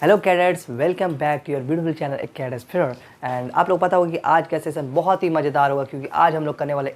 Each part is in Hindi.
Hello cadets, welcome back to your beautiful channel cadets फिर। एंड आप लोग पता होगा कि आज का सेशन बहुत ही मज़ेदार होगा, क्योंकि आज हम लोग करने वाले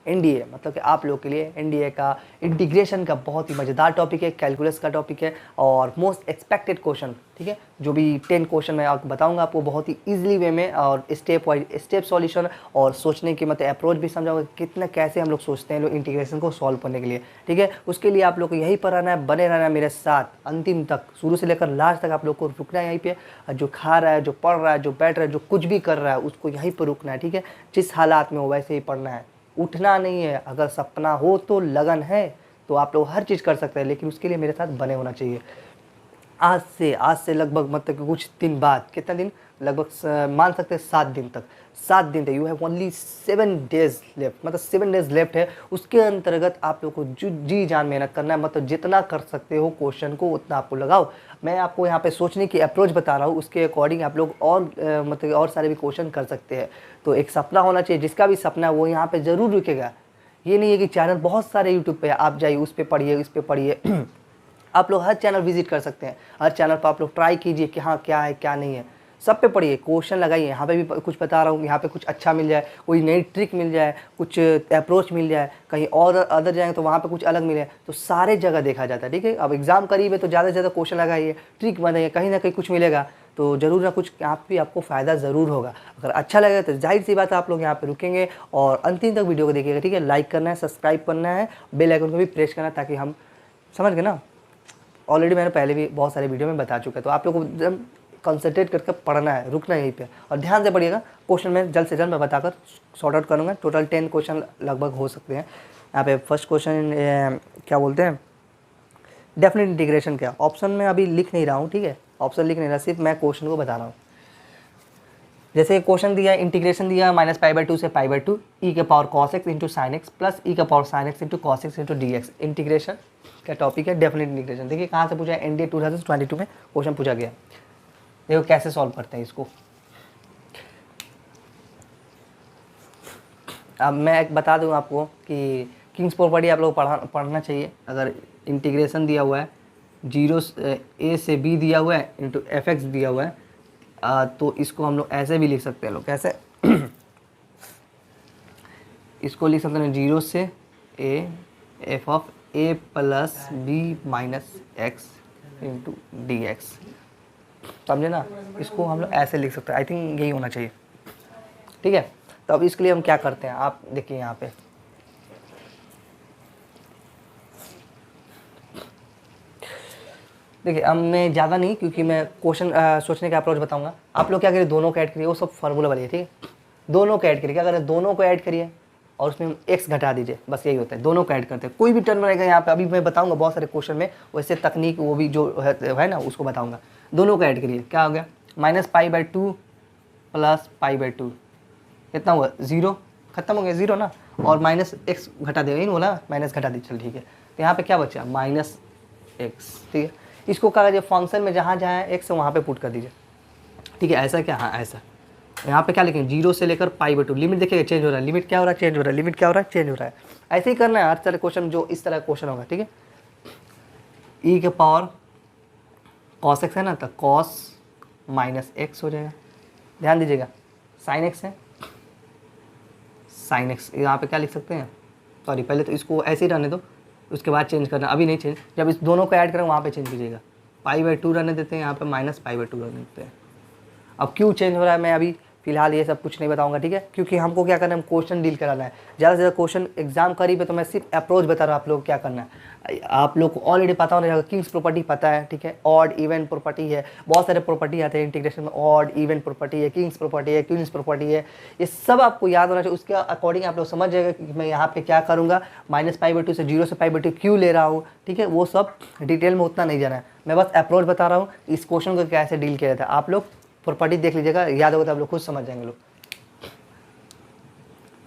एनडीए मतलब कि आप लोग के लिए एनडीए का इंटीग्रेशन का बहुत ही मज़ेदार टॉपिक है, कैलकुलस का टॉपिक है और मोस्ट एक्सपेक्टेड क्वेश्चन। ठीक है, जो भी 10 क्वेश्चन मैं आपको बताऊंगा आपको बहुत ही ईजिली वे में, और स्टेप वाइज स्टेप सॉल्यूशन और सोचने की मतलब अप्रोच भी समझाऊंगा कितना कैसे हम लोग सोचते हैं लोग इंटीग्रेशन को सॉल्व करने के लिए। ठीक है, उसके लिए आप लोग को यहीं पर रहना है, बने रहना है मेरे साथ अंतिम तक, शुरू से लेकर लास्ट तक आप लोग को रुकना है यहीं पे। जो खा रहा है, जो पढ़ रहा है, जो बैठ रहा है, जो कुछ भी कर रहा है, उसको यहीं पर रुकना है। ठीक है, जिस हालात में हो वैसे ही पढ़ना है, उठना नहीं है। अगर सपना हो तो लगन है तो आप लोग हर चीज़ कर सकते हैं, लेकिन उसके लिए मेरे साथ बने होना चाहिए। आज से लगभग मतलब कि कुछ दिन बाद, कितना दिन, लगभग मान सकते हैं 7 दिन तक, 7 दिन तक। You have only 7 days left, मतलब 7 डेज लेफ्ट है। उसके अंतर्गत आप लोग को जी जान मेहनत करना है, मतलब जितना कर सकते हो क्वेश्चन को उतना आपको लगाओ। मैं आपको यहाँ पे सोचने की अप्रोच बता रहा हूँ, उसके अकॉर्डिंग आप लोग और मतलब और सारे भी क्वेश्चन कर सकते हैं। तो एक सपना होना चाहिए, जिसका भी सपना है वो यहाँ पे ज़रूर रुकेगा। ये नहीं है कि चैनल बहुत सारे यूट्यूब पे आप जाइए, उस पर पढ़िए, इस पर पढ़िए। आप लोग हर चैनल विजिट कर सकते हैं, हर चैनल पर आप लोग ट्राई कीजिए कि हाँ क्या है क्या नहीं है, सब पे पढ़िए, क्वेश्चन लगाइए। यहाँ पे भी कुछ बता रहा हूँ, यहाँ पे कुछ अच्छा मिल जाए, कोई नई ट्रिक मिल जाए, कुछ अप्रोच मिल जाए, कहीं और अदर जाएंगे तो वहाँ पे कुछ अलग मिले, तो सारे जगह देखा जाता है। ठीक है, अब एग्जाम करीब है तो ज़्यादा से ज़्यादा क्वेश्चन लगाइए, ट्रिक बनाइए, कहीं ना कहीं कुछ मिलेगा तो ज़रूर ना कुछ यहाँ पे आपको फ़ायदा ज़रूर होगा। अगर अच्छा लगेगा तो जाहिर सी बात है आप लोग यहाँ पे रुकेंगे और अंतिम तक वीडियो को देखिएगा। ठीक है, लाइक करना है, सब्सक्राइब करना है, बेल आइकन को भी प्रेस करना है, ताकि हम समझ गए ना। ऑलरेडी मैंने पहले भी बहुत सारे वीडियो में बता चुका है, तो आप लोग को एकदम कंसंट्रेट करके पढ़ना है, रुकना है यहीं पे और ध्यान से पढ़िएगा। क्वेश्चन में जल्द से जल्द मैं बताकर सॉर्ट आउट करूँगा। टोटल 10 क्वेश्चन लगभग हो सकते हैं। यहाँ पे फर्स्ट क्वेश्चन क्या बोलते हैं, डेफिनेट इंटीग्रेशन क्या। ऑप्शन में अभी लिख नहीं रहा हूँ, ठीक है, ऑप्शन लिख नहीं रहा, सिर्फ मैं क्वेश्चन को बता रहा हूँ। जैसे क्वेश्चन दिया, इंटीग्रेशन दिया -π/2 से π/2 e के power cos x into sine x plus e का power sine x into cos x into D x. Integration का टॉपिक है, डेफिनेट इंटीग्रेशन। देखिए कहाँ से पूछा है, एनडीए 2022 में क्वेश्चन पूछा गया। देखो कैसे सॉल्व करते हैं इसको। अब मैं एक बता दूं आपको कि किंग्स प्रॉपर्टी आप लोग पढ़ना चाहिए। अगर इंटीग्रेशन दिया हुआ है, 0 a से b दिया हुआ है इंटू fx दिया हुआ है, तो इसको हम लोग ऐसे भी लिख सकते हैं। लोग कैसे इसको लिख सकते हैं, 0 से a f of a plus b minus x into D x. समझे ना, इसको हम लोग ऐसे लिख सकते हैं। आई थिंक यही होना चाहिए। ठीक है, तो अब इसके लिए हम क्या करते हैं, आप देखिए यहाँ पे देखिए। अब मैं ज़्यादा नहीं, क्योंकि मैं क्वेश्चन सोचने का अप्रोच बताऊंगा। आप लोग क्या करिए, दोनों को ऐड करिए, वो सब फार्मूला वाली है। ठीक है, दोनों को ऐड करिए। क्या करें, दोनों को ऐड करिए और उसमें हम x घटा दीजिए, बस यही होता है। दोनों को ऐड करते हैं, कोई भी टर्म रहेगा यहाँ पे, अभी मैं बताऊंगा बहुत सारे क्वेश्चन में, वैसे तकनीक वो भी जो है ना उसको बताऊंगा। दोनों को ऐड करिए, क्या हो गया, -π/2 प्लस π/2 कितना हुआ, 0, खत्म हो गया 0 ना, और -x घटा देगा, यही बोला, माइनस घटा दीजिए, चल ठीक है। तो यहाँ पे क्या बचा, -x। ठीक है, इसको क्या कीजिए, फंक्शन में जहाँ जहाँ x है वहाँ पे पुट कर दीजिए। ठीक है, ऐसा क्या, हाँ ऐसा। यहाँ पे क्या लिखेंगे, 0 से लेकर π/2, लिमिट देखिएगा चेंज हो रहा है, लिमिट क्या हो रहा है, चेंज हो रहा है, लिमिट क्या हो रहा है, चेंज हो रहा है। ऐसे ही करना है हर तरह क्वेश्चन, जो इस तरह क्वेश्चन होगा। ठीक है, e के पावर cos x है ना, तो cos -x हो जाएगा। ध्यान दीजिएगा, sin x है, sin x। यहाँ पे क्या लिख सकते हैं, सॉरी पहले तो इसको ऐसे ही रहने दो, उसके बाद चेंज करना, अभी नहीं चेंज, जब इस दोनों को ऐड करें वहाँ पे चेंज कीजिएगा। π/2 रहने देते हैं, यहाँ पे -π/2 रहने देते हैं। अब क्यों चेंज हो रहा है मैं अभी फिलहाल ये सब कुछ नहीं बताऊंगा। ठीक है, क्योंकि हमको क्या करना है, हम क्वेश्चन डील कराना है। ज़्यादा से ज़्यादा क्वेश्चन एग्जाम करीब है, तो मैं सिर्फ अप्रोच बता रहा हूँ आप लोग क्या करना है। आप लोग को ऑलरेडी पता होना चाहिए, किंग्स प्रॉपर्टी पता है। ठीक है, ऑड इवन प्रॉपर्टी है, बहुत सारे प्रॉपर्टी आते हैं इंटीग्रेशन में, ऑड इवन प्रॉपर्टी है, किंग्स प्रॉपर्टी है, क्वींस प्रॉपर्टी है, ये सब आपको याद होना चाहिए। उसके अकॉर्डिंग आप लोग समझ जाएगा कि मैं यहाँ पे क्या करूँगा, -π/2 से 0 से π/2 क्यों ले रहा हूँ। ठीक है, वो सब डिटेल में उतना नहीं जाना है, मैं बस अप्रोच बता रहा हूँ, इस क्वेश्चन को कैसे डील किया जाता है। आप लोग प्रॉपर्टी देख लीजिएगा, याद होगा तो आप लोग खुद समझ जाएंगे। लोग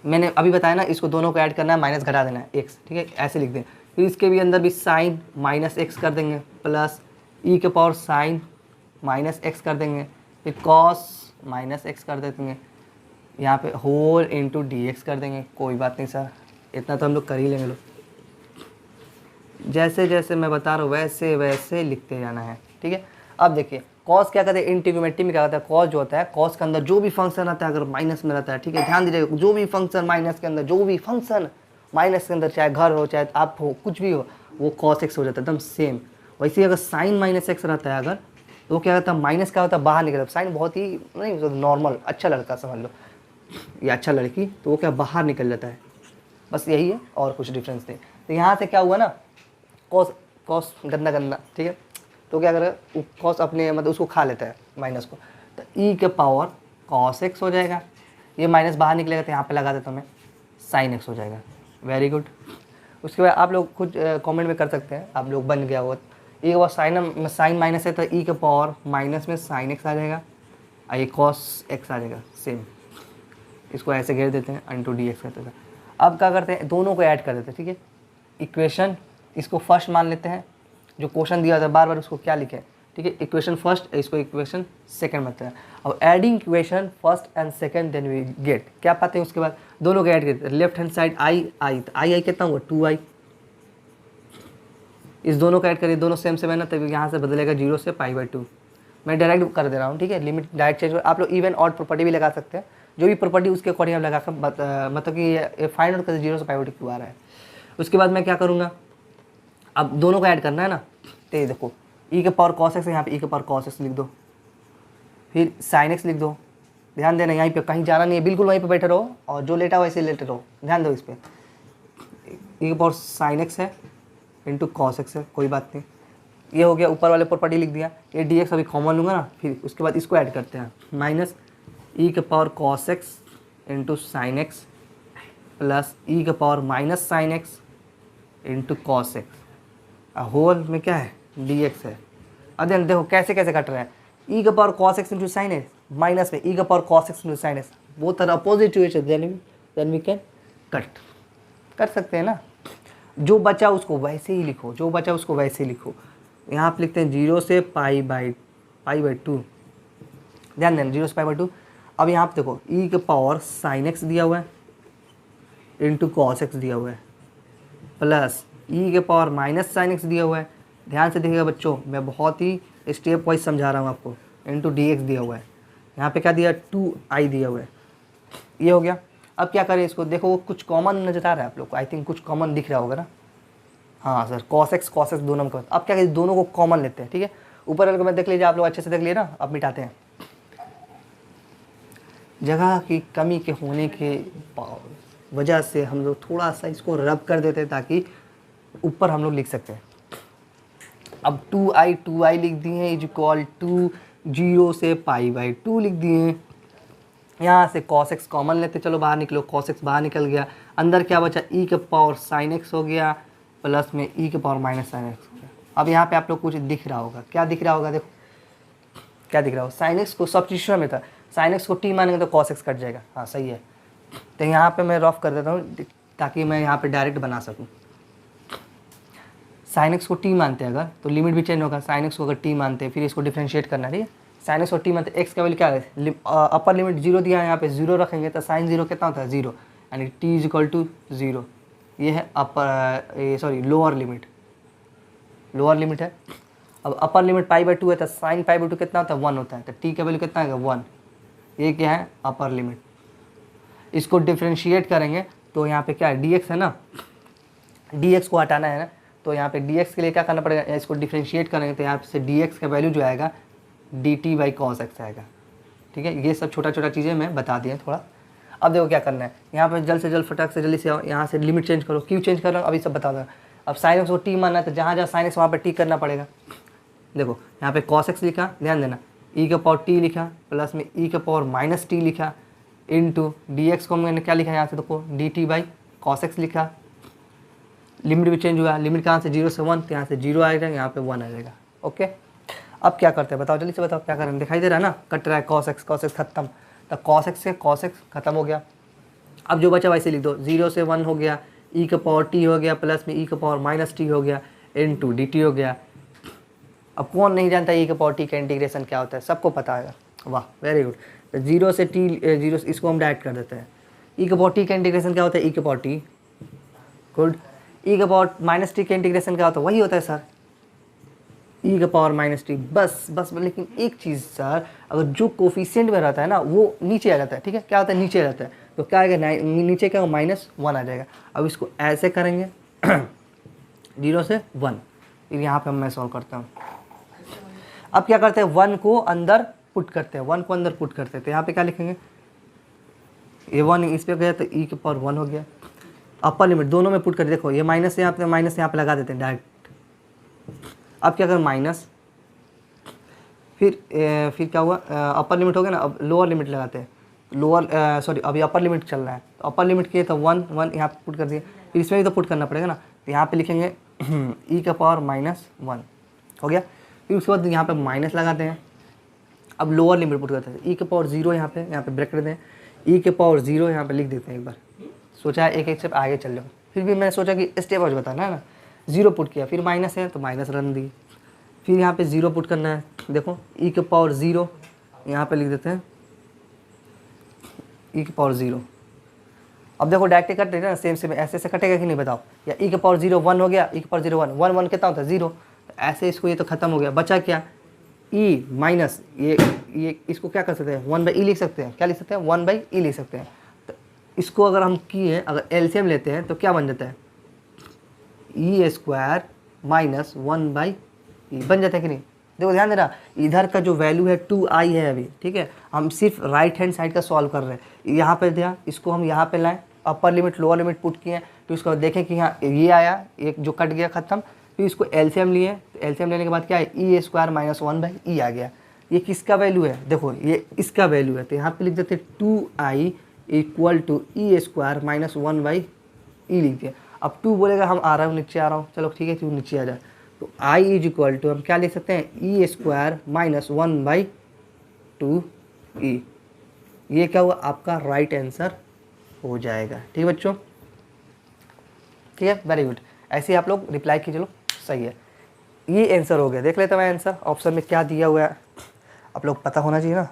मैंने अभी बताया ना, इसको दोनों को ऐड करना है, माइनस घटा देना है x। ठीक है, ऐसे लिख दें। फिर इसके भी अंदर भी साइन -x कर देंगे, प्लस e के पावर साइन -x कर देंगे, फिर cos -x कर देंगे, यहाँ पे होल इंटू dx कर देंगे। कोई बात नहीं सर, इतना तो हम लोग कर ही लेंगे। लोग जैसे जैसे मैं बता रहा हूँ वैसे वैसे लिखते जाना है। ठीक है, अब देखिए कॉस क्या कहते हैं, इन ट्रिग्नोमेट्री में क्या होता है, कॉस जो होता है, कॉस के अंदर जो भी फंक्शन रहता है अगर माइनस में रहता है, ठीक है, ध्यान दीजिएगा, जो भी फंक्शन माइनस के अंदर, जो भी फंक्शन माइनस के अंदर, चाहे घर हो चाहे आप हो कुछ भी हो, वो कॉस एक्स हो जाता है एकदम सेम। वैसे अगर साइन माइनस एक्स रहता है अगर, तो क्या होता है, माइनस क्या होता है, बाहर निकलता है। साइन बहुत ही नहीं नॉर्मल अच्छा लगता है, समझ लो ये अच्छा लड़की, तो वो क्या बाहर निकल जाता है, बस यही है और कुछ डिफरेंस नहीं। तो यहाँ से क्या हुआ ना, कॉस कॉस गंदा गंदा, ठीक है, तो क्या करेगा कॉस अपने मतलब उसको खा लेता है माइनस को, तो ई के पावर कॉस एक्स हो जाएगा, ये माइनस बाहर निकलेगा तो यहाँ पे लगा देता हूँ मैं, साइन एक्स हो जाएगा। Very good. उसके बाद आप लोग कुछ कमेंट में कर सकते हैं, आप लोग बन गया होगा, एक बार साइन माइनस है तो ई के पावर माइनस में साइन एक्स आ जाएगा, और ये कॉस एक्स आ जाएगा सेम। इसको ऐसे घेर देते हैं, इंटू डी एक्स करते हैं। अब क्या करते हैं, दोनों को ऐड कर देते हैं, ठीक है, इक्वेशन इसको फर्स्ट मान लेते हैं, जो क्वेश्चन दिया था बार बार उसको क्या लिखे, ठीक है, इक्वेशन फर्स्ट, इसको इक्वेशन सेकंड मानते हैं। अब adding equation first and second, then we get क्या पाते हैं, उसके बाद दोनों को ऐड करते हैं, लेफ्ट हैंड साइड आई आई, तो आई आई कितना हुआ 2i, इस दोनों को ऐड करिए, दोनों सेम सेम है ना, तभी यहाँ से बदलेगा 0 से π/2। मैं डायरेक्ट कर दे रहा हूँ, ठीक है, लिमिट डायरेक्ट चेंज। आप लोग इवन ऑड प्रॉपर्टी भी लगा सकते हैं, जो भी प्रॉपर्टी उसके अकॉर्डिंग आप लगा कर मतलब कि ये फाइंड आउट कर 0 से π/2 क्यों आ रहा है। उसके बाद मैं क्या करूँगा, अब दोनों को ऐड करना है ना, तो ये देखो ई के पावर कॉस एक्स है, यहाँ पे ई के पावर कॉस एक्स लिख दो, फिर साइन एक्स लिख दो। ध्यान देना यहीं पे कहीं जाना नहीं है, बिल्कुल वहीं पे बैठे रहो, और जो लेटा हो वैसे लेटे रहो, ध्यान दो इस पर। ई के पावर साइन एक्स है इंटू कॉस एक्स है, कोई बात नहीं, ये हो गया, ऊपर वाले प्रॉपर्टी लिख दिया। ये डी एक्स अभी कॉमन लूँगा ना, फिर उसके बाद इसको ऐड करते हैं, माइनस ई के power cos x into sine x plus e के power minus sine x into cos x, whole में क्या है डी एक्स है। अब देखो कैसे कैसे कट रहा है, ई का power cos x into sine x minus में ई का power cos x into sine x, वो तरह opposite then we can cut कर सकते हैं ना। जो बचा उसको वैसे ही लिखो, जो बचा उसको वैसे ही लिखो। यहाँ पे लिखते हैं 0 से π/2, ध्यान देना 0 से π/2। अब यहाँ पे देखो ई का पावर साइन एक्स दिया हुआ है इंटू कॉस एक्स दिया हुआ है प्लस ई के पावर माइनस साइन एक्स दिया हुआ है। ध्यान से देखिएगा बच्चों, मैं बहुत ही स्टेप वाइज समझा रहा हूँ आपको। इंटू डी एक्स दिया हुआ है, यहाँ पे क्या दिया 2i दिया हुआ है, ये हो गया। अब क्या करें इसको, देखो वो कुछ कॉमन नजर आ रहा है आप लोग को, आई थिंक कुछ कॉमन दिख रहा होगा ना, हाँ सर कॉस एक्स दोनों में। अब क्या करें, दोनों को कॉमन लेते हैं, ठीक है, ऊपर वाले को मैं देख लीजिए, आप लोग अच्छे से देख लिए ना। अब मिटाते हैं, जगह की कमी के होने के वजह से हम लोग थोड़ा सा इसको रब कर देते हैं ताकि ऊपर हम लोग लिख सकते हैं। अब 2i लिख दिए हैं, इज इक्वल टू 0 से π/2 लिख दिए हैं। यहाँ से cos x कॉमन लेते, चलो बाहर निकलो, cos x बाहर निकल गया, अंदर क्या बचा e के पावर sin x हो गया प्लस में e के पावर माइनस sin x हो गया। अब यहाँ पे आप लोग कुछ दिख रहा होगा, क्या दिख रहा होगा, देखो क्या दिख रहा होगा, sin x को सब्स्टिट्यूशन में था, sin x को t मानेंगे तो cos x कट जाएगा, हाँ सही है। तो यहाँ पे मैं रफ कर देता हूँ ताकि मैं यहाँ पे डायरेक्ट बना सकूँ। साइन एक्स को टी मानते हैं अगर, तो लिमिट भी चेंज होगा, साइन एक्स को अगर टी मानते हैं फिर इसको डिफ्रेंशिएट करना है, ठीक है, साइन एक्स को टी मानते हैं, एक्स का वैल्यू क्या है, अपर लिमिट 0 दिया है, यहाँ पे 0 रखेंगे तो साइन 0 कितना होता है 0, यानी टी इज इक्वल टू 0। ये है अपर सॉरी लोअर लिमिट है। अब अपर लिमिट π/2 है तो साइन π/2 कितना होता है 1 होता है, तो टी का वैल्यू कितना है 1। ये क्या है अपर लिमिट, इसको डिफ्रेंशिएट करेंगे तो यहाँ पे क्या है dx है ना, dx को हटाना है ना, तो यहाँ पे dx के लिए क्या करना पड़ेगा, इसको डिफ्रेंशिएट करेंगे तो यहाँ से dx का वैल्यू जो आएगा dt/cos x आएगा, ठीक है। ये सब छोटा छोटा चीज़ें मैं बता दिए थोड़ा। अब देखो क्या करना है, यहाँ पे जल्द से जल्द फटाक से जल्दी से आओ, यहाँ से लिमिट चेंज करो, क्यों चेंज कर रहा हूँ अभी सब बता दूँगा। अब साइन एक्स को टी मानना है तो जहाँ जहाँ साइन एक्स वहाँ पर टी करना पड़ेगा। देखो यहाँ पे cos x लिखा, ध्यान देना, e का पावर t लिखा प्लस में e का पावर माइनस टी लिखा इंटू डी एक्स को मैंने क्या लिखा यहाँ से, देखो dt/cos x लिखा। लिमिट भी चेंज हुआ, लिमिट कहाँ से 0 से 1, तो यहाँ से 0 आएगा, यहाँ पे 1 आ जाएगा, ओके। अब क्या करते हैं बताओ, जल्दी से बताओ क्या करें, दिखाई दे रहा है ना, कट रहा है cos x खत्म, तो cos x से cos x खत्म हो गया। अब जो बचा वैसे लिख दो, 0 से 1 हो गया, e का पावर t हो गया प्लस में e का पावर माइनस टी हो गया इंटू dt हो गया। अब कौन नहीं जानता e का पावर t का इंटीग्रेशन क्या होता है, सबको पता है, वाह वेरी गुड। तो 0 से t 0 इसको हम डायरेक्ट कर देते हैं, e का पावर t का इंटीग्रेशन क्या होता है, e का पावर t, गुड। e का पावर माइनस टी का इंटीग्रेशन क्या होता है, वही होता है सर ई का पावर माइनस टी, बस बस। लेकिन एक चीज़ सर, अगर जो कोफिशिएंट में रहता है ना वो नीचे आ जाता है, ठीक है, क्या होता है नीचे आ जाता है, तो क्या आएगा नीचे क्या -1 आ जाएगा। अब इसको ऐसे करेंगे 0 से 1, फिर यहाँ पे मैं सॉल्व करता हूँ। अब क्या करते हैं, 1 को अंदर पुट करते हैं, 1 को अंदर पुट करते हैं, तो यहाँ पे क्या लिखेंगे, ये 1 इस पर गया तो ई के पावर 1 हो गया। अपर लिमिट दोनों में पुट कर, देखो ये माइनस यहाँ पे लगा देते हैं डायरेक्ट। अब क्या करें, माइनस, फिर क्या हुआ, अपर लिमिट हो गया ना, अब लोअर लिमिट लगाते हैं, सॉरी अभी अपर लिमिट चल रहा है, तो अपर लिमिट किए तो 1 यहाँ पे पुट कर दिए, फिर इसमें भी तो पुट करना पड़ेगा ना, तो यहाँ पे लिखेंगे ई का पावर -1 हो गया। फिर उसके बाद यहाँ पे माइनस लगाते हैं, अब लोअर लिमिट पुट करते हैं, ई के पावर 0 यहाँ पे ब्रैकेट दें, ई के पावर 0 यहाँ पे लिख देते हैं। एक बार सोचा है एक स्टेप आगे चल जाओ, फिर भी मैंने सोचा कि स्टेप आज बताना है ना, 0 पुट किया, फिर माइनस है तो माइनस रन दी, फिर यहाँ पे 0 पुट करना है, देखो ई के पावर 0 यहाँ पे लिख देते हैं, ई के पावर 0। अब देखो डायरेक्ट कट रही है ना, सेम ऐसे कटेगा कि नहीं बताओ, या ई के पावर 0 1 हो गया, ई के पावर 0 1 1 1 कितना होता है 0, तो ऐसे इसको ये तो खत्म हो गया, बचा क्या, ई माइनस ये इसको क्या कर सकते हैं 1/e लिख सकते हैं, क्या लिख सकते हैं 1/e लिख सकते हैं। तो इसको अगर हम किए, अगर एलसीएम लेते हैं तो क्या बन जाता है, e² - 1/e बन जाता है कि नहीं। देखो ध्यान देना, इधर का जो वैल्यू है 2i है अभी, ठीक है, हम सिर्फ राइट हैंड साइड का सॉल्व कर रहे हैं। यहाँ पे दिया, इसको हम यहाँ पे लाएं, upper limit lower limit put किए, तो इसको देखें कि यहाँ ये आया, एक जो कट गया खत्म, फिर इसको एलसीएम लिए, तो एलसीएम लेने के बाद क्या है, e² - 1/e आ गया। ये किसका वैल्यू है, देखो ये इसका वैल्यू है, तो यहाँ पे लिख देते 2i = e² - 1/e लिख दिया। अब 2 बोलेगा हम आ रहा हूँ नीचे आ रहा हूँ, चलो ठीक है तू नीचे आ जा, तो i = हम क्या लिख सकते हैं, e² - 1/2e। ये क्या हुआ, आपका राइट आंसर हो जाएगा। ठीक है बच्चों, ठीक है, वेरी गुड। ऐसे ही आप लोग रिप्लाई कीजिए, चलो सही है, ये आंसर हो गया। देख लेते हैं आंसर ऑप्शन में क्या दिया हुआ है, आप लोग पता होना चाहिए ना।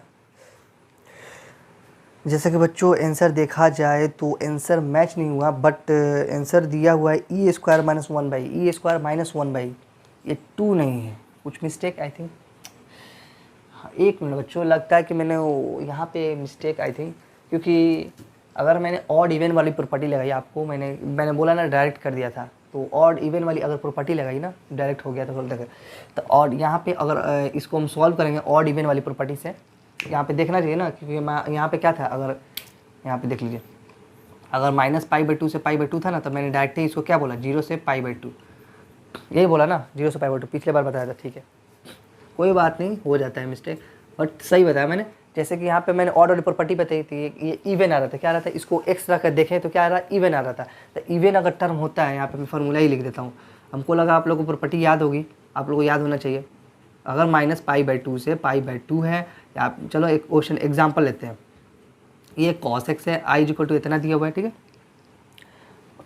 जैसे कि बच्चों आंसर देखा जाए तो आंसर मैच नहीं हुआ, बट आंसर दिया हुआ है e² - 1/e, e² - 1/e, ये 2 नहीं है, कुछ मिस्टेक आई थिंक। एक मिनट बच्चों, लगता है कि मैंने यहाँ पे मिस्टेक आई थिंक, क्योंकि अगर मैंने ऑड इवन वाली प्रॉपर्टी लगाई आपको, मैंने बोला ना डायरेक्ट कर दिया था, तो ऑड इवन वाली अगर प्रॉपर्टी लगाई ना डायरेक्ट हो गया था देखो। तो ऑड यहाँ पे अगर इसको हम सॉल्व करेंगे ऑड इवन वाली प्रॉपर्टी से, यहाँ पे देखना चाहिए ना, क्योंकि मैं यहाँ पे क्या था, अगर यहाँ पे देख लीजिए, अगर -π/2 से π/2 था ना, तो मैंने डायरेक्ट ही इसको क्या बोला, 0 से π/2, यही बोला ना, 0 से π/2, पिछले बार बताया था। ठीक है, कोई बात नहीं, हो जाता है मिस्टेक, बट सही बताया मैंने। जैसे कि यहाँ पे मैंने ऑड वाली प्रॉपर्टी बताई थी, ये इवन आ रहा था, क्या आ रहा था, इसको एक्स रख कर देखें तो क्या आ रहा है, इवन आ रहा था। तो इवन अगर टर्म होता है, यहाँ पे मैं फार्मूला ही लिख देता हूँ, हमको लगा आप लोगों को प्रॉपर्टी याद होगी, आप लोगों को याद होना चाहिए। अगर -π/2 से π/2 है, या चलो एक क्वेश्चन एग्जाम्पल लेते हैं, ये cos x है, i = इतना दिया हुआ है, ठीक है।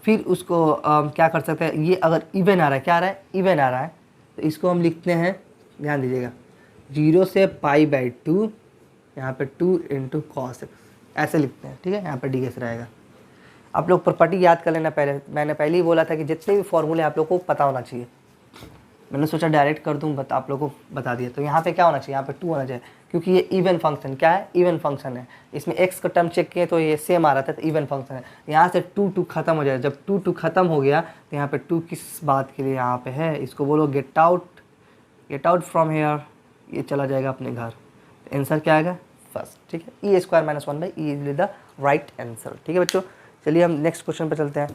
फिर उसको क्या कर सकते हैं, ये अगर इवन आ रहा है, क्या आ रहा है, इवन आ रहा है, तो इसको हम लिखते हैं, ध्यान दीजिएगा, 0 से π/2, यहाँ पे 2 × cos x ऐसे लिखते हैं, ठीक है, यहाँ पे ds रहेगा। आप लोग प्रॉपर्टी याद कर लेना पहले, मैंने पहले ही बोला था कि जितने भी फॉर्मूले आप लोग को पता होना चाहिए, मैंने सोचा डायरेक्ट कर दूँ, आप लोगों को बता दिया। तो यहाँ पे क्या होना चाहिए, यहाँ पे 2 होना चाहिए, क्योंकि ये इवन फंक्शन, क्या है, इवन फंक्शन है। इसमें x का टर्म चेक किए तो ये सेम आ रहा था, तो इवन फंक्शन है। यहाँ से 2 खत्म हो जाए, जब 2 खत्म हो गया तो यहाँ पे 2 किस बात के लिए यहाँ पे है, इसको बोलो गेट आउट फ्रॉम हेयर, ये चला जाएगा अपने घर। तो आंसर क्या आएगा, फर्स्ट, ठीक है, e² - 1/e is the right answer. ठीक है बच्चों, चलिए हम नेक्स्ट क्वेश्चन पर चलते हैं।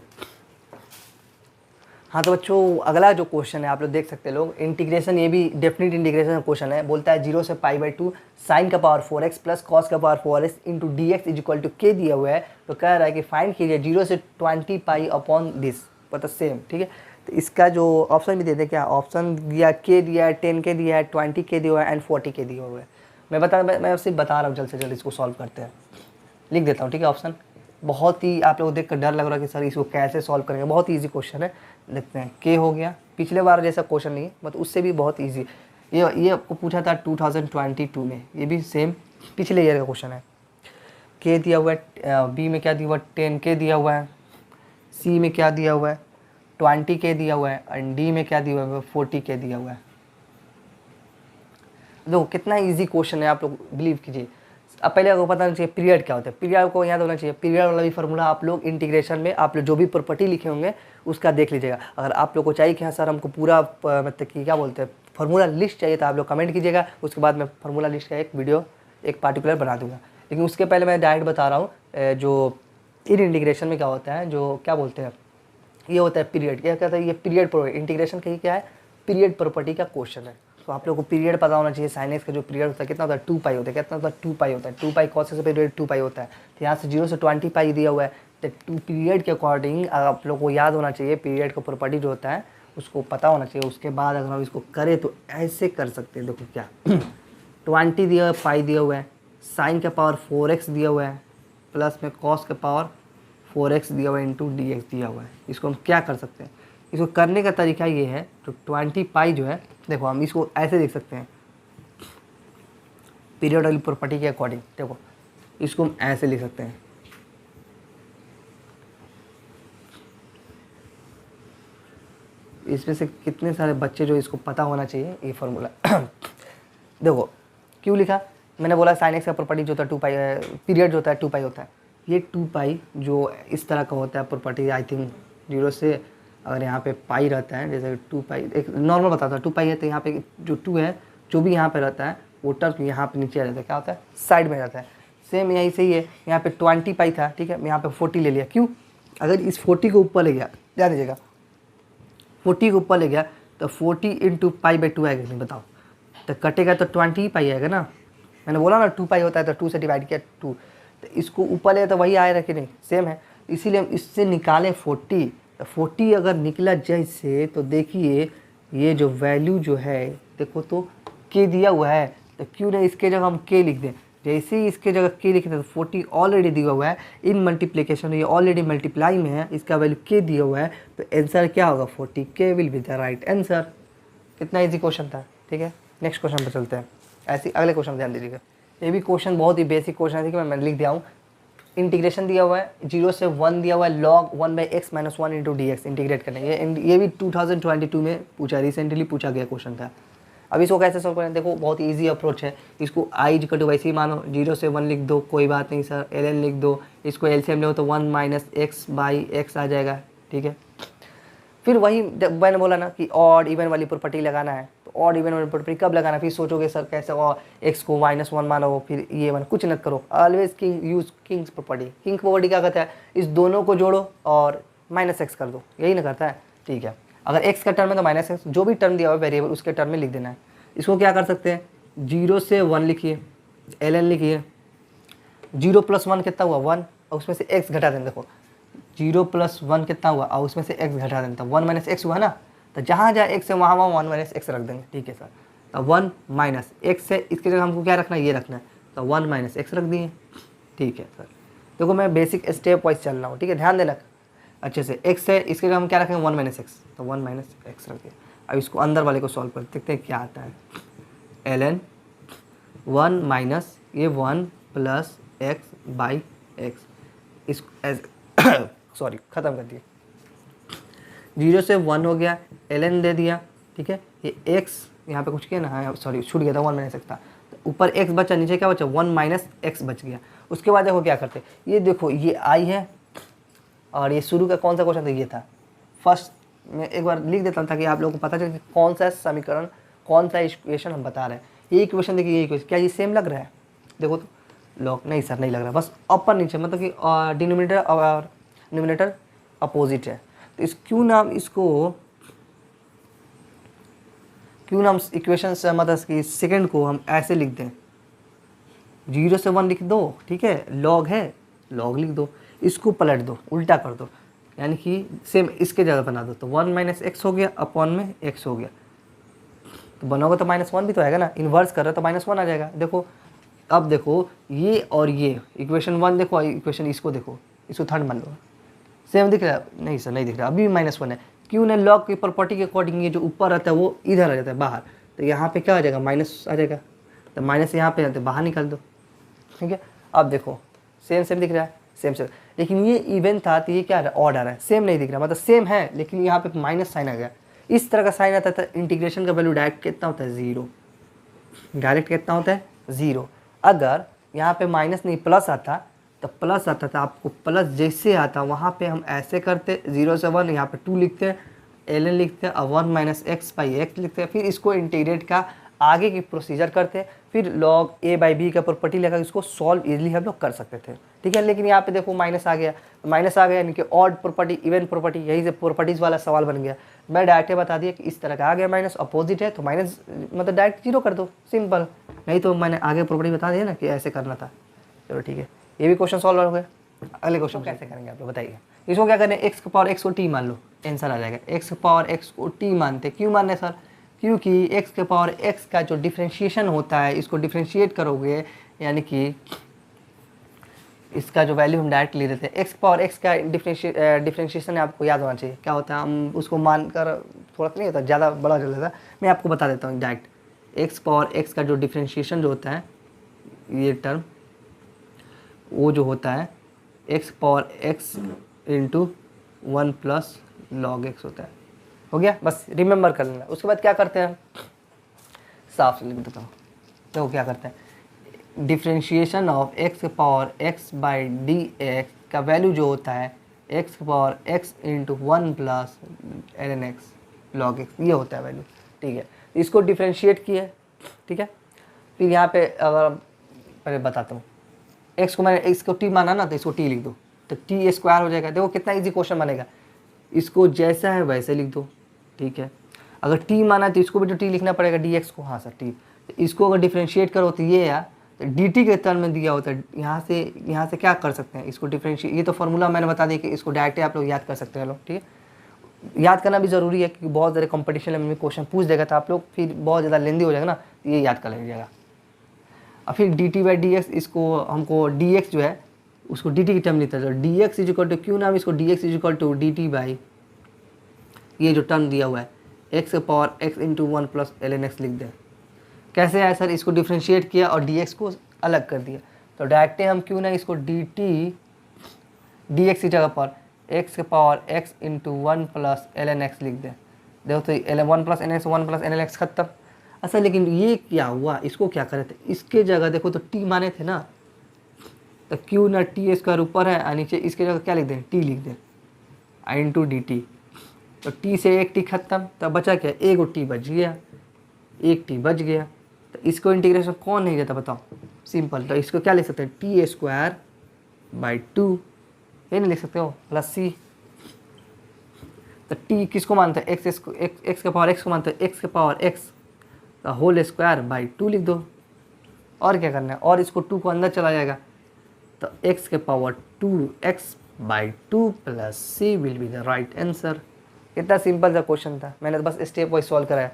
हाँ तो बच्चों, अगला जो क्वेश्चन है आप लोग देख सकते हैं लोग, इंटीग्रेशन, ये भी डेफिनेट इंटीग्रेशन का क्वेश्चन है। बोलता है 0 से π/2 sin का पावर 4x प्लस कॉस का power 4x into dx = k दिया हुआ है। तो कह रहा है कि फाइंड कीजिए 0 से 20π/this, पता सेम, ठीक है। तो इसका जो ऑप्शन भी दे दे, क्या ऑप्शन दिया, k दिया है, 10k दिया है, 20k दिया हुआ है एंड 40k दिया हुआ है। मैं सिर्फ बता रहा हूँ, जल्द से जल्द इसको सॉल्व करते हैं, लिख देता हूँ, ठीक है। ऑप्शन बहुत ही आप लोग देख कर डर लग रहा है कि सर इसको कैसे सॉल्व करेंगे, बहुत ईजी क्वेश्चन है। देखते हैं, के हो गया, पिछले बार जैसा क्वेश्चन नहीं है, बट उससे भी बहुत ईजी। ये आपको पूछा था 2022 में, ये भी सेम पिछले ईयर का क्वेश्चन है। के दिया हुआ है, बी में क्या दिया हुआ है, 10k दिया हुआ है, सी में क्या दिया हुआ है, 20k दिया हुआ है, एंड डी में क्या दिया हुआ है, 40k दिया हुआ है। देखो कितना इजी क्वेश्चन है, आप लोग बिलीव कीजिए। अब पहले आपको पता होना चाहिए पीरियड क्या होता है, पीरियड को याद होना चाहिए। पीरियड वाला भी फार्मूला आप लोग इंटीग्रेशन में आप लोग जो भी प्रॉपर्टी लिखे होंगे उसका देख लीजिएगा। अगर आप लोग को चाहिए कि हाँ सर हमको पूरा मतलब कि क्या बोलते हैं फार्मूला लिस्ट चाहिए, तो आप लोग कमेंट कीजिएगा, उसके बाद मैं फार्मूला लिस्ट का एक वीडियो एक पार्टिकुलर बना दूंगा। लेकिन उसके पहले मैं डायरेक्ट बता रहा हूँ जो इन इंटीग्रेशन में क्या होता है, जो क्या बोलते हैं ये होता है पीरियड। क्या कहता है ये पीरियड इंटीग्रेशन का ही क्या है, पीरियड प्रॉपर्टी का क्वेश्चन है। तो आप लोगों को पीरियड पता होना चाहिए। साइन एक्स का जो पीरियड होता है कितना होता है 2 पाई होता है, कितना होता है 2 पाई होता है। 2 पाई कॉस से पीरियड 2 पाई होता है। तो यहाँ से 0 से 20 पाई दिया हुआ है। तो 2 पीरियड के अकॉर्डिंग आप लोग को याद होना चाहिए पीरियड का प्रॉपर्टी जो होता है उसको पता होना चाहिए। उसके बाद अगर हम इसको करें तो ऐसे कर सकते हैं। देखो क्या 20 दिया हुआ है, पाई दिया हुआ है, साइन का पावर 4x दिया हुआ है, प्लस में कॉस का पावर 4x दिया हुआ है इंटू dx दिया हुआ है। इसको हम क्या कर सकते हैं, इसको करने का तरीका ये है। तो 20 पाई जो है देखो हम इसको ऐसे देख सकते हैं पीरियड वाली प्रॉपर्टी के अकॉर्डिंग। देखो इसको हम ऐसे लिख सकते हैं, इसमें से कितने सारे बच्चे जो इसको पता होना चाहिए ये फार्मूला। देखो क्यों लिखा, मैंने बोला साइन एक्स का प्रॉपर्टी जो होता है 2 पाई, पीरियड जो होता है 2 पाई होता है। ये 2 पाई जो इस तरह का होता है प्रॉपर्टी, आई थिंक 0 से अगर यहाँ पे पाई रहता है, जैसे 2 पाई एक नॉर्मल बताता है 2 पाई है, तो यहाँ पे जो 2 है जो भी यहाँ पे रहता है वो टर्म यहाँ पे नीचे रहता है, क्या होता है साइड में रहता है। सेम यहीं से ही है, यहाँ पे 20 पाई था, ठीक है, मैं यहाँ पे 40 ले लिया। क्यों, अगर इस 40 को ऊपर ले गया, ध्यान दीजिएगा 40 को ऊपर ले गया तो 40 इंटू पाई बाई 2 आएगा, नहीं बताओ, तो कटेगा तो 20 ही पाई आएगा ना। मैंने बोला ना 2 पाई होता है तो 2 से डिवाइड किया 2, तो इसको ऊपर ले तो वही आएगा कि नहीं, सेम है। इसीलिए हम इससे निकालें 40, तो 40 अगर निकला जैसे, तो देखिए ये जो वैल्यू जो है देखो तो के दिया हुआ है, तो क्यों नहीं इसके जगह हम के लिख दें। जैसे ही इसके जगह के लिखते हैं तो 40 ऑलरेडी दिया हुआ है, इन मल्टीप्लिकेशन ये ऑलरेडी मल्टीप्लाई में है, इसका वैल्यू के दिया हुआ है, तो आंसर क्या होगा 40, के will be the right answer. कितना इजी क्वेश्चन था, ठीक है। नेक्स्ट क्वेश्चन पर चलते हैं। ऐसे अगले क्वेश्चन ध्यान दीजिएगा, ये भी क्वेश्चन बहुत ही बेसिक क्वेश्चन है, ठीक है, मैं लिख दिया हूँ। इंटीग्रेशन दिया हुआ है 0 से 1 दिया हुआ है, log 1/x - 1 into D x integrate करना है। ये भी 2022 में पूछा, रिसेंटली पूछा गया क्वेश्चन था। अब इसको कैसे सॉल्व करें, देखो बहुत ईजी अप्रोच है। इसको i = वैसे ही मानो 0 से 1 लिख दो, कोई बात नहीं सर, ln लिख दो, इसको एलसीएम लो तो 1 - x/x आ जाएगा, ठीक है। फिर वही मैंने बोला ना कि ऑड इवन वाली प्रॉपर्टी लगाना है, तो ऑड इवन वाली प्रॉपर्टी कब लगाना है, फिर सोचोगे सर कैसे, और x को -1 मानो, फिर ये वन कुछ न करो, always use Kings property. King property क्या कहता है, इस दोनों को जोड़ो और -x कर दो, यही ना करता है, ठीक है। अगर x का टर्म है तो -x, जो भी टर्म दिया हुआ है वेरिएबल उसके टर्म में लिख देना है। इसको क्या कर सकते हैं, 0 से 1 लिखिए, ln लिखिए, 0 + 1 कितना हुआ 1, और उसमें से x घटा दें। देखो 0 + 1 कितना हुआ, और उसमें से x घटा दें तो 1 - x हुआ ना, तो जहाँ जहाँ x है वहाँ 1 - x रख देंगे, ठीक है सर। तो 1 - x है, इसके जगह हमको क्या रखना है, ये रखना है, तो 1 - x रख दिए, ठीक है सर। देखो मैं बेसिक स्टेप वाइज चल रहा हूँ, ठीक है, ध्यान देना अच्छे से। x है, इसके जगह हम क्या रखेंगे 1 - x, तो 1 - x रख दिया। अब इसको अंदर वाले को सॉल्व कर देखते हैं क्या आता है। ln 1 माइनस ये 1 + x/x, इसको सॉरी ख़त्म कर दिया, 0 से 1 हो गया, ln दे दिया, ठीक है। ये x यहाँ पे कुछ किया ना, सॉरी छूट गया था, 1 - x था, तो ऊपर x बचा, नीचे क्या बचा 1 - x बच गया। उसके बाद देखो क्या करते, ये देखो ये i है, और ये शुरू का कौन सा क्वेश्चन था, ये था फर्स्ट। मैं एक बार लिख देता हूँ ताकि आप लोगों को पता चले कि कौन सा समीकरण, कौन सा इक्वेशन हम बता रहे हैं। ये इक्वेशन देखिए, ये इक्वेशन क्या ये सेम लग रहा है, देखो तो लॉग नहीं सर नहीं लग रहा, बस अपर नीचे, मतलब कि डिनोमिनेटर और न्यूमिनेटर अपोजिट है। तो इस क्यों नाम इक्वेशन से मतलब कि सेकंड को हम ऐसे लिख दें, 0 से 1 लिख दो, ठीक है, लॉग है लॉग लिख दो, इसको पलट दो, उल्टा कर दो, यानी कि सेम इसके जगह बना दो, तो 1 - x हो गया, अपॉन में x हो गया, तो बनोगे तो -1 भी तो आएगा ना, इन्वर्स कर रहे हो तो -1 आ जाएगा। देखो अब देखो ये और ये इक्वेशन 1 देखो, इक्वेशन इसको देखो, इसको थर्ड मान लो, सेम दिख रहा है, नहीं सर नहीं दिख रहा, अभी भी -1 है। क्यों ना, लॉग की प्रॉपर्टी के अकॉर्डिंग ये जो ऊपर रहता है वो इधर आ जाता है बाहर, तो यहाँ पे क्या आ जाएगा माइनस आ जाएगा, तो माइनस यहाँ पे आते बाहर निकाल दो, ठीक है। अब देखो सेम दिख रहा है, सेम, लेकिन ये इवन था तो ये क्या आ रहा है, ऑड आ रहा है, सेम नहीं दिख रहा, मतलब सेम है लेकिन यहाँ पे माइनस साइन आ गया। इस तरह का साइन आता था, इंटीग्रेशन का वैल्यू डायरेक्ट कितना होता है 0, डायरेक्ट कितना होता है 0। अगर यहाँ पे माइनस नहीं प्लस आता तो प्लस आता था, आपको प्लस जैसे आता वहाँ पे हम ऐसे करते 0 से 1, यहाँ पे 2 लिखते हैं, ln लिखते हैं और 1 माइनस एक्स बाई एक्स लिखते हैं। फिर इसको इंटीग्रेट का आगे की प्रोसीजर करते हैं, फिर log a बाई बी का प्रॉपर्टी लगा इसको सॉल्व इजीली हम लोग कर सकते थे, ठीक है। लेकिन यहाँ पे देखो माइनस आ गया, माइनस आ गया यानी कि ऑड प्रॉपर्टी इवन प्रॉपर्टी, यही से प्रॉपर्टीज़ वाला सवाल बन गया। मैं डायरेक्ट बता दिया कि इस तरह का आ गया माइनस, अपोजिट है तो माइनस मतलब डायरेक्ट 0 कर दो, सिंपल। नहीं तो मैंने आगे प्रॉपर्टी बता दिया ना कि ऐसे करना था। चलो ठीक है, ये भी क्वेश्चन सॉल्व हो गया। अगले क्वेश्चन कैसे करेंगे आप लोग बताइए। इसको क्या करें, एक्स पावर एक्स को टी मान लो, आंसर आ जाएगा। एक्स पावर एक्स को टी मानते, क्यों मानते सर? क्योंकि एक्स के पावर एक्स का जो डिफ्रेंशिएशन होता है, इसको डिफ्रेंशिएट करोगे यानी कि इसका जो वैल्यू हम डायरेक्ट ले लेते हैं। एक्स पावर एक्स का डिफ्रेंशिएशन आपको याद होना चाहिए क्या होता है। हम उसको मानकर थोड़ा सा नहीं होता, ज़्यादा बड़ा चल जाता है। मैं आपको बता देता हूँ डायरेक्ट। एक्स पावर एक्स का जो डिफ्रेंशिएशन जो होता है, ये टर्म वो जो होता है x power x into 1 plus log x होता है। हो गया, बस रिमेंबर कर लेना। उसके बाद क्या करते हैं, साफ लिख देता हूँ। देखो क्या करते हैं, differentiation of x power x by D x का वैल्यू जो होता है x power x into 1 plus ln x log x, ये होता है वैल्यू, ठीक है। इसको डिफ्रेंशिएट किया, ठीक है। फिर यहाँ पे अगर पहले बताता हूँ, एक्स को मैंने इसको टी माना ना तो इसको टी लिख दो, तो टी स्क्वायर हो जाएगा। देखो कितना इजी क्वेश्चन बनेगा। इसको जैसा है वैसे लिख दो, ठीक है। अगर टी माना तो इसको भी तो टी लिखना पड़ेगा, डी एक्स को, हाँ सर टी। तो इसको अगर डिफ्रेंशिएट करो तो ये या तो डी टी के टर्म में दिया होता है। यहाँ से क्या कर सकते हैं, इसको डिफ्रेंशिएट, ये तो फॉर्मूला मैंने बता दिया कि इसको डायरेक्ट आप लोग याद कर सकते हैं लोग, ठीक है। याद करना भी ज़रूरी है क्योंकि बहुत ज़्यादा कंपटीशन में क्वेश्चन पूछ देगा तो आप लोग फिर बहुत ज़्यादा लेंदी हो जाएगा ना, ये याद कर लीजिएगा। और फिर D t by D x, इसको हमको डी एक्स जो है उसको डी टी की टर्म लिखता है, तो d x is equal to, क्यों नाम इसको d x is equal to d t by ये जो टर्म दिया हुआ है x power x into 1 plus ln x लिख दें। कैसे आया सर, इसको डिफ्रेंशिएट किया और डी एक्स को अलग कर दिया, तो डायरेक्ट हम क्यों ना इसको डी टी डी एक्स की जगह पर एक्स के power x into 1 plus ln x लिख दें। देखो तो 1 plus ln x, 1 plus ln x खत्म। अच्छा लेकिन ये क्या हुआ, इसको क्या करे थे, इसके जगह देखो तो टी माने थे ना, तो क्यों ना टी स्क्वायर ऊपर है और नीचे इसके जगह क्या लिख दें, टी लिख दें, आई इंटू डी टी। तो टी से एक टी खत्म, तो बचा क्या, एक और टी बच गया, एक टी बच गया। तो इसको इंटीग्रेशन कौन नहीं देता बताओ, सिंपल। तो इसको क्या लिख सकते हैं, टी स्क्वायर बाई 2, ये नहीं लिख सकते हो, प्लस सी। तो टी किसको मानते हैं, एक्स के पावर एक्स को मानते हैं, एक्स के पावर एक्स का होल स्क्वायर बाई 2 लिख दो। और क्या करना है, और इसको 2 को अंदर चला जाएगा, तो एक्स के power 2x by 2 plus c will be the right answer. कितना सिंपल सा क्वेश्चन था, मैंने तो बस स्टेप वाइज सॉल्व कराया,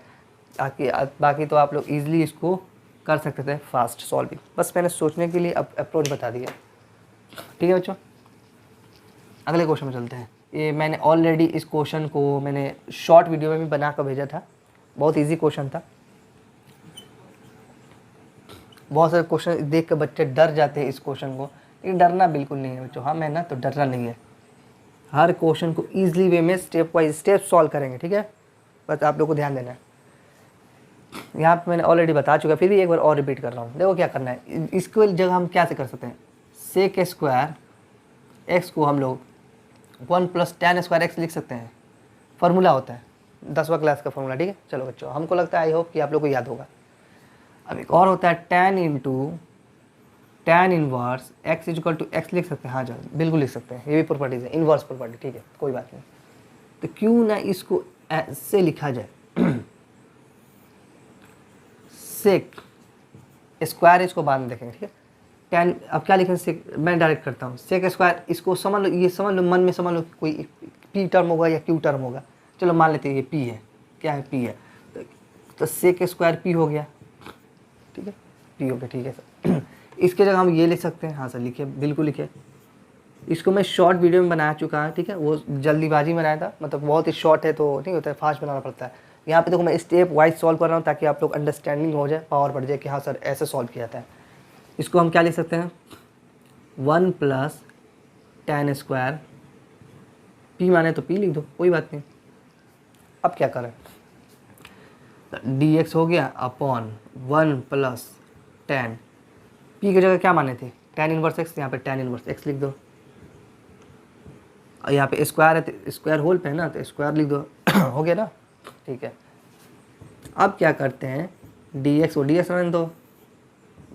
बाकी तो आप लोग इजीली इसको कर सकते थे फास्ट सॉल्विंग। बस मैंने सोचने के लिए अप्रोच बता दिया, ठीक है बच्चों। अगले क्वेश्चन में चलते हैं। ये मैंने ऑलरेडी इस क्वेश्चन को मैंने शॉर्ट वीडियो में भी बना कर भेजा था, बहुत ईजी क्वेश्चन था। बहुत सारे क्वेश्चन देख कर बच्चे डर जाते हैं इस क्वेश्चन को, लेकिन डरना बिल्कुल नहीं है बच्चों। हाँ मैं ना तो डरना नहीं है, हर क्वेश्चन को ईजिली वे में स्टेप वाइज स्टेप सॉल्व करेंगे, ठीक है। बस आप लोग को ध्यान देना है, यहाँ पे मैंने ऑलरेडी बता चुका, फिर भी एक बार और रिपीट कर रहा हूँ। देखो क्या करना है, इसको जगह हम क्या से कर सकते हैं, सेक स्क्वायर एक्स को हम लोग 1 प्लस tan स्क्वायर एक्स लिख सकते हैं, फार्मूला होता है 10वां क्लास का फार्मूला, ठीक है। चलो बच्चों, हमको लगता है आई होप कि आप लोग को याद होगा। अब एक और होता है tan into tan inverse x is equal to x लिख सकते हैं, हाँ चलो बिल्कुल लिख सकते हैं, ये भी प्रॉपर्टीज है, इनवर्स प्रॉपर्टी, ठीक है कोई बात नहीं। तो क्यों ना इसको ऐसे लिखा जाए, सेक स्क्वायर, इसको बाद में देखेंगे, ठीक है। tan, अब क्या लिखें, सेक मैं डायरेक्ट करता हूँ, सेक स्क्वायर, इसको समझ लो, ये समझ लो, मन में समझ लो कोई पी टर्म होगा या क्यू टर्म होगा। चलो मान लेते हैं ये पी है, क्या है, पी है, तो सेक स्क्वायर पी हो गया, ठीक है, पी हो गया, ठीक है सर। इसके जगह हम ये लिख सकते हैं, हाँ सर लिखिए, बिल्कुल लिखिए। इसको मैं शॉर्ट वीडियो में बना चुका है, ठीक है, वो जल्दीबाजी में बनाया था, मतलब बहुत ही शॉर्ट है तो नहीं होता है, फास्ट बनाना पड़ता है। यहाँ पे देखो मैं स्टेप वाइज सॉल्व कर रहा हूँ ताकि आप लोग अंडरस्टैंडिंग हो जाए, पावर बढ़ जाए कि हाँ सर ऐसे सॉल्व किया जाता है। इसको हम क्या लिख सकते हैं, 1 प्लस tan स्क्वायर, पी माने तो पी लिख दो, कोई बात नहीं। अब क्या करें, डी एक्स हो गया अपॉन 1 प्लस टेन, पी की जगह क्या माने थे tan इनवर्स एक्स, यहाँ पे tan इनवर्स एक्स लिख दो, और यहाँ पे स्क्वायर है तो स्क्वायर होल पे है ना तो स्क्वायर लिख दो हो गया ना, ठीक है। अब क्या करते हैं डी एक्स और डी एक्स रहने दो,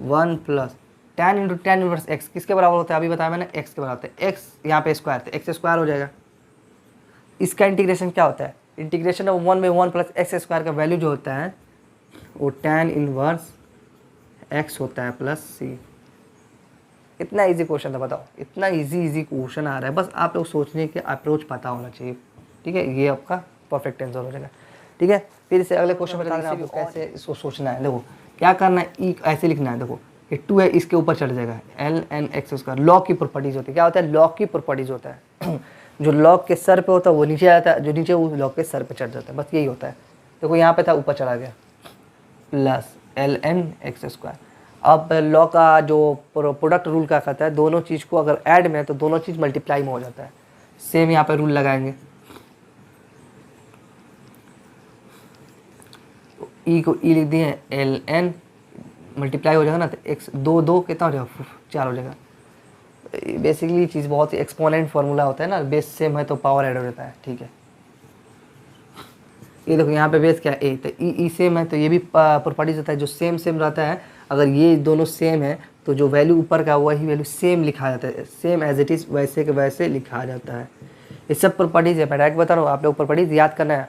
1 plus tan into tan inverse x किसके बराबर होता है अभी बताया मैंने, एक्स के बराबर होता है, एक्स यहाँ पे स्क्वायर तो एक्स स्क्वायर हो जाएगा। इसका इंटीग्रेशन क्या होता है, integration of 1/1 plus x square का वैल्यू जो होता है वो tan इनवर्स एक्स होता है प्लस सी। इतना इजी क्वेश्चन था, बताओ इतना इजी क्वेश्चन आ रहा है, बस आप लोग सोचने के अप्रोच पता होना चाहिए, ठीक है, ये आपका परफेक्ट आंसर हो जाएगा, ठीक है। फिर से अगले क्वेश्चन में बताना आपको कैसे इसको सोचना है। देखो क्या करना है, ई ऐसे लिखना है, देखो ये 2 है इसके ऊपर चढ़ जाएगा ln x स्क्वायर, लॉग की प्रॉपर्टीज होती है, क्या होता है लॉग की प्रॉपर्टीज होता है जो लॉग के सर पे होता है वो नीचे आता है, जो नीचे वो लॉग के सर पे चढ़ जाता है, बस यही होता है। देखो यहाँ पे था ऊपर चढ़ा गया प्लस ln x स्क्वायर। अब लॉ का जो प्रोडक्ट रूल क्या कहता है, दोनों चीज़ को अगर ऐड में है तो दोनों चीज़ मल्टीप्लाई में हो जाता है, सेम यहाँ पे रूल लगाएंगे, ई को ई लिख दिए ln मल्टीप्लाई हो जाएगा ना तो एक्स 2 कितना हो जाएगा 4 हो जाएगा। बेसिकली चीज़ बहुत ही एक्सपोनेंट फार्मूला होता है ना, बेस सेम है तो पावर ऐड हो जाता है, ठीक है। ये देखो यहाँ पे बेस क्या है ए, तो ई सेम है तो ये भी प्रॉपर्टीज होता है, जो सेम रहता है, अगर ये दोनों सेम है तो जो वैल्यू ऊपर का वही वैल्यू सेम लिखा जाता है, सेम एज इट इज़ वैसे के वैसे लिखा जाता है। ये सब प्रॉपर्टीज है, मैं डायरेक्ट बता रहा हूँ, आप लोग प्रॉपर्टीज याद करना है,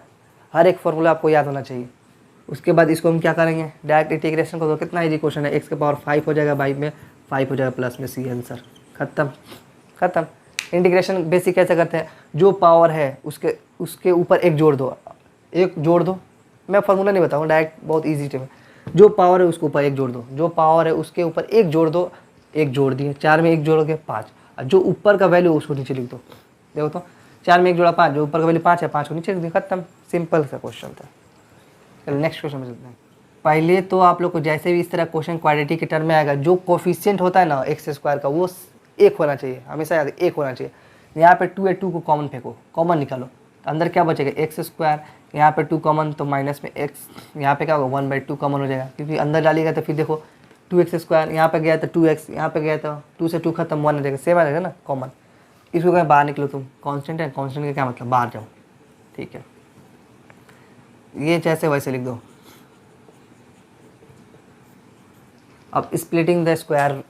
हर एक फार्मूला आपको याद होना चाहिए। उसके बाद इसको हम क्या करेंगे डायरेक्ट इंटीग्रेशन को, तो कितना इजी क्वेश्चन है, एक्स के पावर 5 हो जाएगा, बाई में 5 हो जाएगा प्लस में सी, आंसर खत्म। इंटीग्रेशन बेसिक कैसे करते हैं, जो पावर है उसके ऊपर एक जोड़ दो, मैं फार्मूला नहीं बताऊँगा, डायरेक्ट बहुत ईजी टिप है, जो पावर है उसके ऊपर एक जोड़ दो, जो पावर है उसके ऊपर एक जोड़ दो, एक जोड़ दिए, 4 में एक जोड़ोगे 5, और जो ऊपर का वैल्यू उसको नीचे लिख दो, देखो तो 4 में एक जोड़ा 5, जो ऊपर का वैल्यू 5 है 5 को नीचे लिख दिया, खत्म, सिंपल सा क्वेश्चन था। चलो नेक्स्ट क्वेश्चन में चलते हैं। पहले तो आप लोग को जैसे भी इस तरह क्वेश्चन क्वाड्रेटिक के टर्म में आएगा, जो कोफिशिएंट होता है ना एक्स स्क्वायर का वो 1 होना चाहिए, हमेशा याद 1 होना चाहिए। यहाँ पे 2 है, 2 को कॉमन फेंको, कॉमन निकालो तो अंदर क्या बचेगा एक्स स्क्वायर, यहाँ पे 2 कॉमन तो माइनस में एक्स, यहाँ पे क्या होगा 1/2 कॉमन हो जाएगा, क्योंकि अंदर डालिएगा तो फिर देखो 2x स्क्वायर, यहाँ पे गया तो 2x, यहाँ पे गया तो 2 से 2 खत्म 1 हो जाएगा, सेम आ जाएगा ना कॉमन। इसको कहीं बाहर निकलो तुम, कांस्टेंट है, कांस्टेंट का क्या मतलब बाहर जाओ, ठीक है। ये जैसे वैसे लिख दो। अब स्प्लिटिंग द स्क्वायर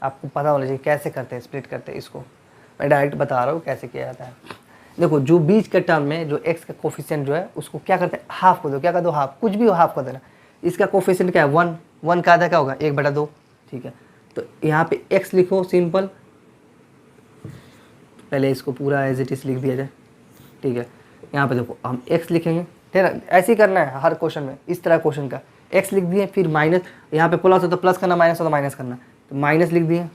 आपको पता होना चाहिए कैसे करते हैं, स्प्लिट करते हैं इसको, मैं डायरेक्ट बता रहा हूँ कैसे किया जाता है। देखो जो बीच के टर्म में जो x का कोफिशिएंट जो है उसको क्या करते हैं हाफ कर दो, क्या कर दो हाफ, कुछ भी हो हाफ कर देना। इसका कोफिशिएंट क्या है 1, 1 का आधा क्या होगा 1/2, ठीक है। तो यहाँ पे x लिखो सिंपल, पहले इसको पूरा एज इट इज लिख दिया जाए, ठीक है। यहाँ पे देखो हम x लिखेंगे, ठीक है ना, ऐसे ही करना है हर क्वेश्चन में, इस तरह क्वेश्चन का x लिख दिए, फिर माइनस, यहाँ पे प्लस हो तो प्लस करना, माइनस हो तो माइनस करना, तो माइनस लिख दिए।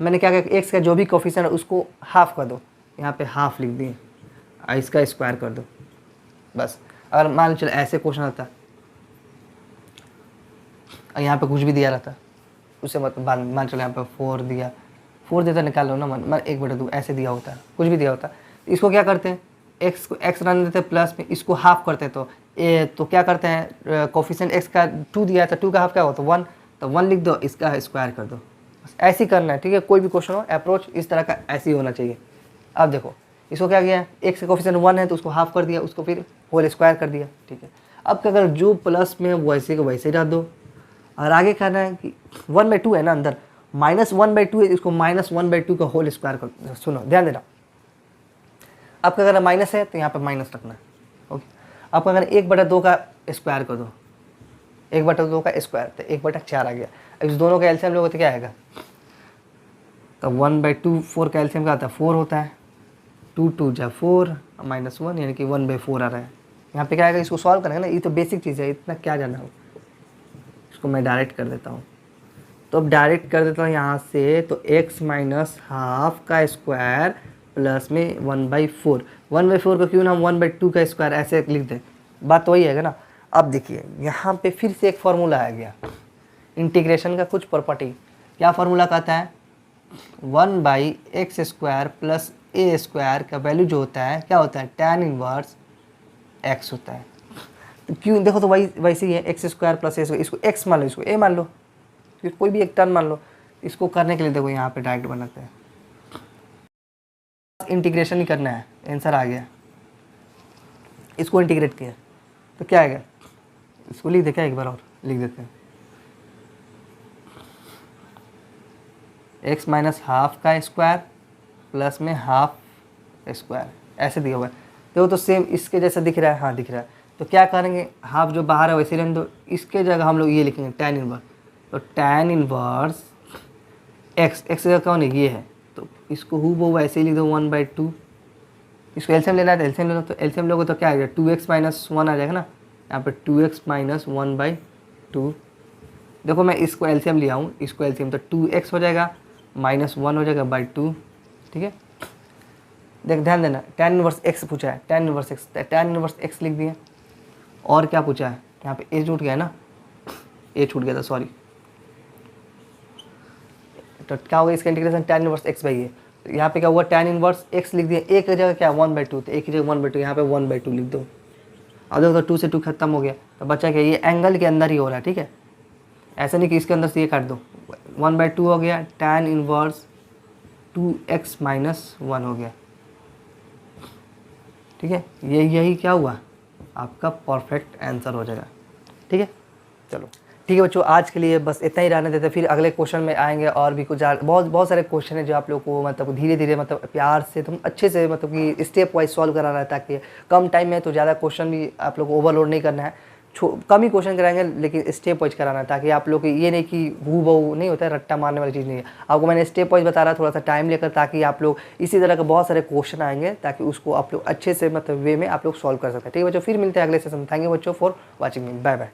मैंने क्या किया x का जो भी कोफिशिएंट है उसको हाफ कर दो, यहाँ पे हाफ लिख दिए, इसका स्क्वायर कर दो बस। अगर मान लो चलो ऐसे क्वेश्चन आता और यहाँ पे कुछ भी दिया रहता उससे मतलब मान चलो यहाँ पे 4 दिया, 4 देता निकाल लो ना, मन 1/2 ऐसे दिया होता है, कुछ भी दिया होता है, इसको क्या करते हैं एक्स को एक्स रहने देते हैं प्लस में, इसको हाफ करते हैं तो क्या करते हैं कोफिशिएंट एक्स का 2 दिया था, 2 का हाफ क्या होता है 1, तो 1 लिख दो, इसका स्क्वायर कर दो, बस ऐसे ही करना है, ठीक है। कोई भी क्वेश्चन हो अप्रोच इस तरह का ऐसे ही होना चाहिए। अब देखो इसको क्या किया, एक्स का कोफिशिएंट 1 है तो उसको हाफ कर दिया, उसको फिर होल स्क्वायर कर दिया, ठीक है। अब क्या अगर जो प्लस में वैसे को वैसे रख दो, और आगे करना है कि 1/2 है ना अंदर, -1/2 है, इसको -1/2 का होल स्क्वायर कर, सुनो ध्यान देना। आपका अगर माइनस है तो यहाँ पे माइनस रखना है, ओके। आपका अगर 1/2 का स्क्वायर कर दो, 1/2 का स्क्वायर तो 1/4 आ गया। इस दोनों का एलसीएम लोगे तो क्या आएगा, तो 1/2 4 का एलसीएम क्या आता है 4 होता है, 2 2 जा 4 -1 यानी कि 1/4 आ रहा है। यहाँ पे क्या आएगा, इसको सॉल्व करेंगे ना, ये तो बेसिक चीज़ है, इतना क्या जानना हो। इसको मैं डायरेक्ट कर देता हूँ, तो अब डायरेक्ट कर देता हूँ यहाँ से, तो x -12 का स्क्वायर प्लस में 1/4, 1/4 को क्यों ना हम 1/2 का स्क्वायर ऐसे लिख दें, बात तो वही है ना। अब देखिए यहाँ पे फिर से एक फार्मूला आ गया इंटीग्रेशन का, कुछ प्रॉपर्टी, क्या फार्मूला कहता है 1/x square plus a square का वैल्यू जो होता है क्या होता है tan इनवर्स x होता है। तो क्यों देखो, तो वही वैसे ही है, एक्स स्क्वायर प्लस ए, इसको एक्स मान लो, इसको ए मान लो, फिर कोई भी एक टर्म मान लो। इसको करने के लिए देखो यहाँ पे डायरेक्ट बनाते हैं, इंटीग्रेशन ही करना है, आंसर आ गया। इसको इंटीग्रेट किया तो क्या आएगा, इसको लिख दे क्या, एक बार और लिख देते हैं, एक्स माइनस हाफ का स्क्वायर प्लस में हाफ स्क्वायर, ऐसे दिया हुआ है। देखो तो सेम इसके जैसा दिख रहा है, हाँ दिख रहा है। तो क्या करेंगे, हाफ जो बाहर है वैसे रहने दो, इसके जगह हम लोग ये लिखेंगे tan इनवर्स। तो tan इनवर्स एक्स, एक्स जगह कौन है, ये है, तो इसको हूबहू ऐसे ही लिख दो 1/2। इसको एलसीएम लेना है तो एलसीएम ले लो, तो एलसीएम लोगे तो क्या आ जाएगा, 2x माइनस 1 आ जाएगा ना, यहाँ पे 2x माइनस 1/2। देखो मैं इसको एलसीएम लिया हूँ, इसको एलसीएम, तो 2x हो जाएगा माइनस 1 हो जाएगा बाई 2, ठीक है। देख ध्यान देना, tan इनवर्स x पूछा है, tan inverse x, tan inverse x लिख दिए। और क्या पूछा है, यहाँ पे a छूट गया ना, a छूट गया था, सॉरी। तो क्या होगा इसका integration, tan inverse x by a। तो यहाँ पे क्या हुआ, tan इनवर्स x लिख दिया, a की जगह क्या 1/2, तो a की जगह 1/2, यहाँ पे 1/2 लिख दो। अब देखो तो 2 से 2 खत्म हो गया, तो बच्चा क्या, ये एंगल के अंदर ही हो रहा है, ठीक है, ऐसा नहीं कि इसके अंदर से ये काट दो। 1/2 हो गया, tan इनवर्स 2x माइनस 1 हो गया, ठीक है। यही क्या हुआ, आपका परफेक्ट आंसर हो जाएगा, ठीक है। चलो ठीक है बच्चों, आज के लिए बस इतना ही रहने देते, फिर अगले क्वेश्चन में आएंगे और भी कुछ बहुत सारे क्वेश्चन है जो आप लोग को मतलब धीरे धीरे मतलब प्यार से तुम अच्छे से मतलब कि स्टेप वाइज सॉल्व कराना है, ताकि कम टाइम में तो ज़्यादा क्वेश्चन भी आप लोग को ओवरलोड नहीं करना है, कम ही क्वेश्चन कराएंगे लेकिन स्टेप वाइज कराना है, ताकि आप लोग को ये नहीं कि हूबहू नहीं होता है, रट्टा मारने वाली चीज़ नहीं है। आपको मैंने स्टेप वाइज बता रहा, थोड़ा सा टाइम लेकर, ताकि आप लोग इसी तरह के बहुत सारे क्वेश्चन आएंगे, ताकि उसको आप लोग अच्छे से मतलब वे में आप लोग सॉल्व कर सकते हैं, ठीक है बच्चों। फिर मिलते हैं अगले सेशन में। थैंक यू बच्चों for watching me, bye bye.